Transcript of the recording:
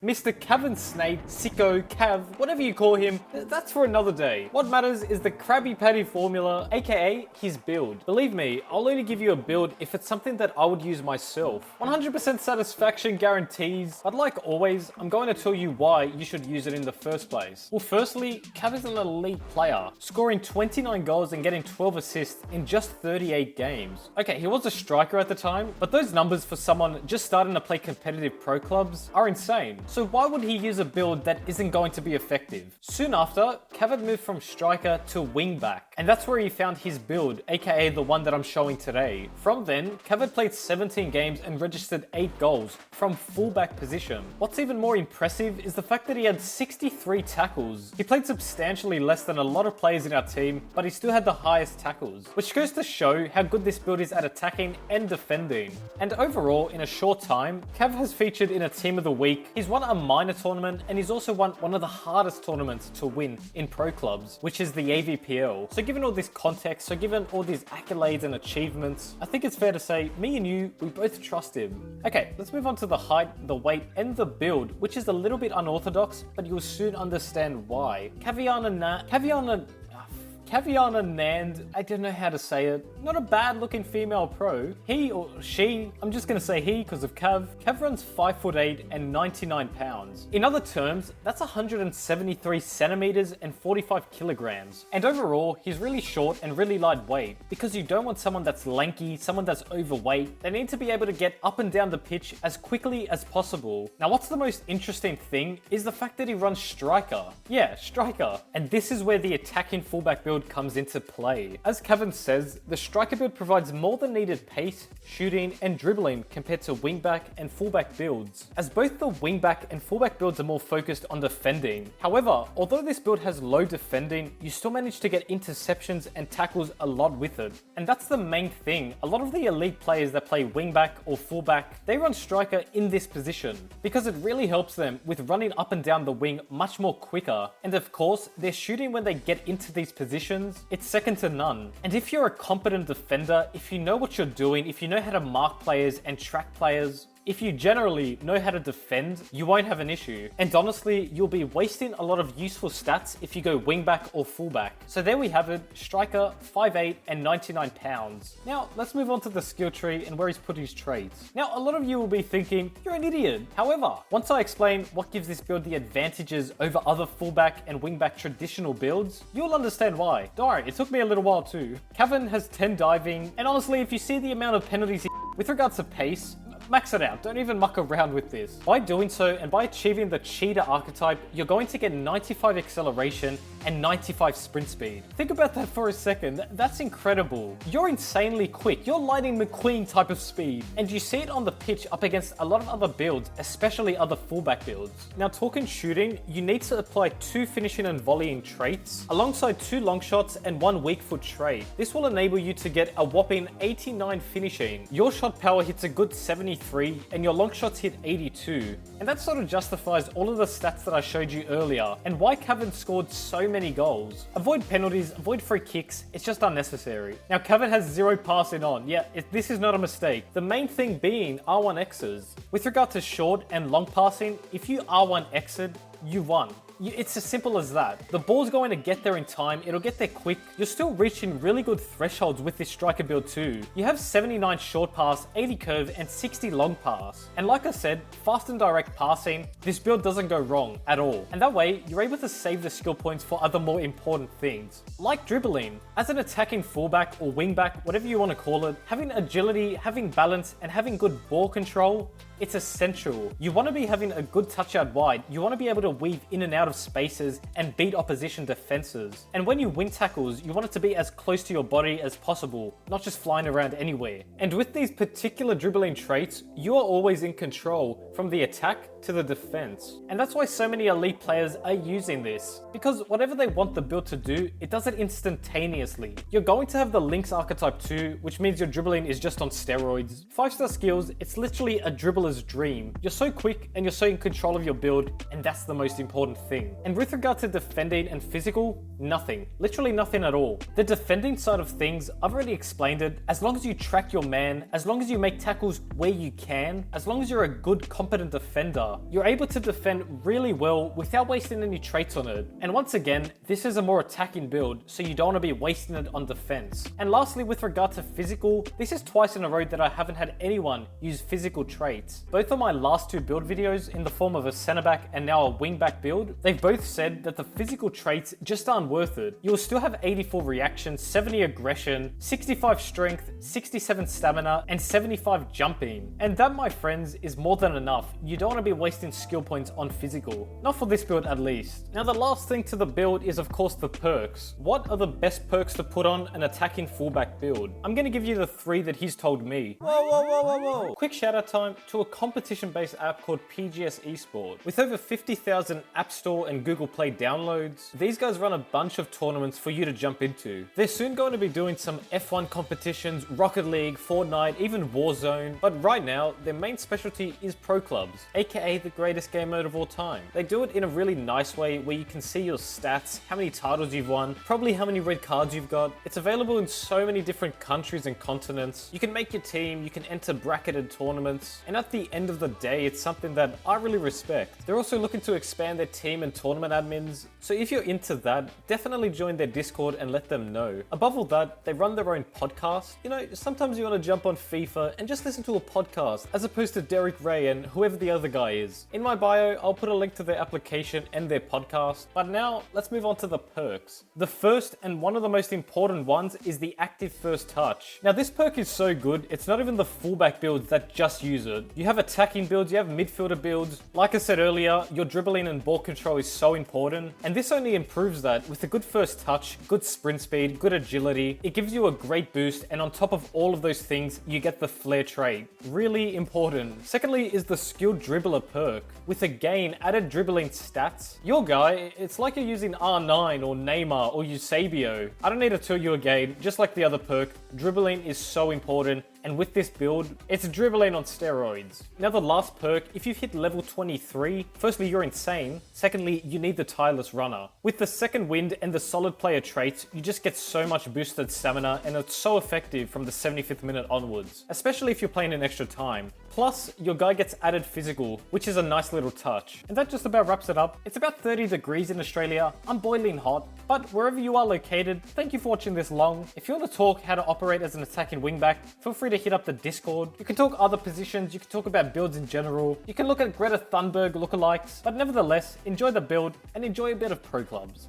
Mr. Kevin Snake, Sicko, Cav, whatever you call him, that's for another day. What matters is the Krabby Patty formula, aka his build. Believe me, I'll only give you a build if it's something that I would use myself. 100% satisfaction guarantees, but like always, I'm going to tell you why you should use it in the first place. Well, firstly, Cav is an elite player, scoring 29 goals and getting 12 assists in just 38 games. Okay, he was a striker at the time, but those numbers for someone just starting to play competitive pro clubs are insane. So why would he use a build that isn't going to be effective? Soon after, Cav had moved from striker to wingback, and that's where he found his build, aka the one that I'm showing today. From then, Cav had played 17 games and registered 8 goals from fullback position. What's even more impressive is the fact that he had 63 tackles. He played substantially less than a lot of players in our team, but he still had the highest tackles, which goes to show how good this build is at attacking and defending. And overall, in a short time, Cav has featured in a Team of the Week, he's won a minor tournament, and he's also won one of the hardest tournaments to win in pro clubs, which is the AVPL. So given all this context, so given all these accolades and achievements, I think it's fair to say, me and you, we both trust him. Okay, let's move on to the height, the weight, and the build, which is a little bit unorthodox, but you'll soon understand why. Kaviana Nand, I don't know how to say it, not a bad looking female pro. He or she, I'm just gonna say he because of Cav. Cav runs 5'8" and 99 pounds. In other terms, that's 173 centimeters and 45 kilograms. And overall, he's really short and really lightweight because you don't want someone that's lanky, someone that's overweight. They need to be able to get up and down the pitch as quickly as possible. Now, what's the most interesting thing is the fact that he runs striker. Yeah, striker. And this is where the attacking fullback build comes into play. As Kevin says, the striker build provides more than needed pace, shooting, and dribbling compared to wingback and fullback builds, as both the wingback and fullback builds are more focused on defending. However, although this build has low defending, you still manage to get interceptions and tackles a lot with it. And that's the main thing. A lot of the elite players that play wingback or fullback, they run striker in this position because it really helps them with running up and down the wing much more quicker. And of course, their shooting when they get into these positions, it's second to none. And if you're a competent defender, if you know what you're doing, if you know how to mark players and track players, if you generally know how to defend, you won't have an issue. And honestly, you'll be wasting a lot of useful stats if you go wingback or fullback. So there we have it, striker, 5'8" and 99 pounds. Now, let's move on to the skill tree and where he's put his traits. Now, a lot of you will be thinking, you're an idiot. However, once I explain what gives this build the advantages over other fullback and wingback traditional builds, you'll understand why. Don't worry, it took me a little while too. Kevin has 10 diving, and honestly, if you see the amount of penalties with regards to pace, max it out, don't even muck around with this. By doing so, and by achieving the cheetah archetype, you're going to get 95 acceleration and 95 sprint speed. Think about that for a second, that's incredible. You're insanely quick, you're Lightning McQueen type of speed, and you see it on the pitch up against a lot of other builds, especially other fullback builds. Now talking shooting, you need to apply 2 finishing and volleying traits, alongside 2 long shots and 1 weak foot trait. This will enable you to get a whopping 89 finishing. Your shot power hits a good 73 and your long shots hit 82. And that sort of justifies all of the stats that I showed you earlier and why Kevin scored so many goals. Avoid penalties, avoid free kicks, it's just unnecessary. Now Kevin has 0 passing on. Yeah, this is not a mistake. The main thing being R1Xs. With regard to short and long passing, if you R1X'd, you won. It's as simple as that. The ball's going to get there in time, it'll get there quick. You're still reaching really good thresholds with this striker build too. You have 79 short pass, 80 curve, and 60 long pass. And like I said, fast and direct passing, this build doesn't go wrong at all. And that way, you're able to save the skill points for other more important things, like dribbling. As an attacking fullback or wingback, whatever you want to call it, having agility, having balance, and having good ball control, it's essential. You want to be having a good touch out wide. You want to be able to weave in and out of spaces and beat opposition defenses. And when you win tackles, you want it to be as close to your body as possible, not just flying around anywhere. And with these particular dribbling traits, you are always in control from the attack to the defense. And that's why so many elite players are using this, because whatever they want the build to do, it does it instantaneously. You're going to have the Lynx archetype too, which means your dribbling is just on steroids. 5-star skills, it's literally a dribbler's builder's dream. You're so quick and you're so in control of your build, and that's the most important thing. And with regard to defending and physical, nothing. Literally nothing at all. The defending side of things, I've already explained it. As long as you track your man, as long as you make tackles where you can, as long as you're a good, competent defender, you're able to defend really well without wasting any traits on it. And once again, this is a more attacking build, so you don't want to be wasting it on defense. And lastly, with regard to physical, this is twice in a row that I haven't had anyone use physical traits. Both of my last two build videos, in the form of a centre back and now a wing back build, they've both said that the physical traits just aren't worth it. You will still have 84 reaction, 70 aggression, 65 strength, 67 stamina, and 75 jumping. And that, my friends, is more than enough. You don't want to be wasting skill points on physical. Not for this build at least. Now the last thing to the build is of course the perks. What are the best perks to put on an attacking fullback build? I'm going to give you the 3 that he's told me. Whoa. Quick shout out time to a competition based app called PSEsport. With over 50,000 App Store and Google Play downloads, these guys run a bunch of tournaments for you to jump into. They're soon going to be doing some F1 competitions, Rocket League, Fortnite, even Warzone, but right now their main specialty is ProClubs, aka the greatest game mode of all time. They do it in a really nice way where you can see your stats, how many titles you've won, probably how many red cards you've got. It's available in so many different countries and continents. You can make your team, you can enter bracketed tournaments, and at the end of the day, it's something that I really respect. They're also looking to expand their team and tournament admins, so if you're into that, definitely join their Discord and let them know. Above all that, they run their own podcast. You know, sometimes you want to jump on FIFA and just listen to a podcast as opposed to Derek Ray and whoever the other guy is. In my bio, I'll put a link to their application and their podcast, but now let's move on to the perks. The first and one of the most important ones is the active first touch. Now this perk is so good, it's not even the fullback builds that just use it. You have attacking builds, you have midfielder builds. Like I said earlier, your dribbling and ball control is so important, and this only improves that with a good first touch, good sprint speed, good agility. It gives you a great boost, and on top of all of those things, you get the flair trait. Really important. Secondly is the skilled dribbler perk. With again added dribbling stats, your guy, it's like you're using R9 or Neymar or Eusebio. I don't need to tell you again, just like the other perk, dribbling is so important, and with this build, it's dribbling on steroids. Now the last perk, if you've hit level 23, firstly you're insane, secondly you need the tireless runner. With the second wind and the solid player traits, you just get so much boosted stamina, and it's so effective from the 75th minute onwards, especially if you're playing in extra time. Plus, your guy gets added physical, which is a nice little touch. And that just about wraps it up. It's about 30 degrees in Australia. I'm boiling hot, but wherever you are located, thank you for watching this long. If you want to talk how to operate as an attacking wingback, feel free to hit up the Discord. You can talk other positions, you can talk about builds in general, you can look at Greta Thunberg lookalikes, but nevertheless, enjoy the build and enjoy a bit of ProClubs.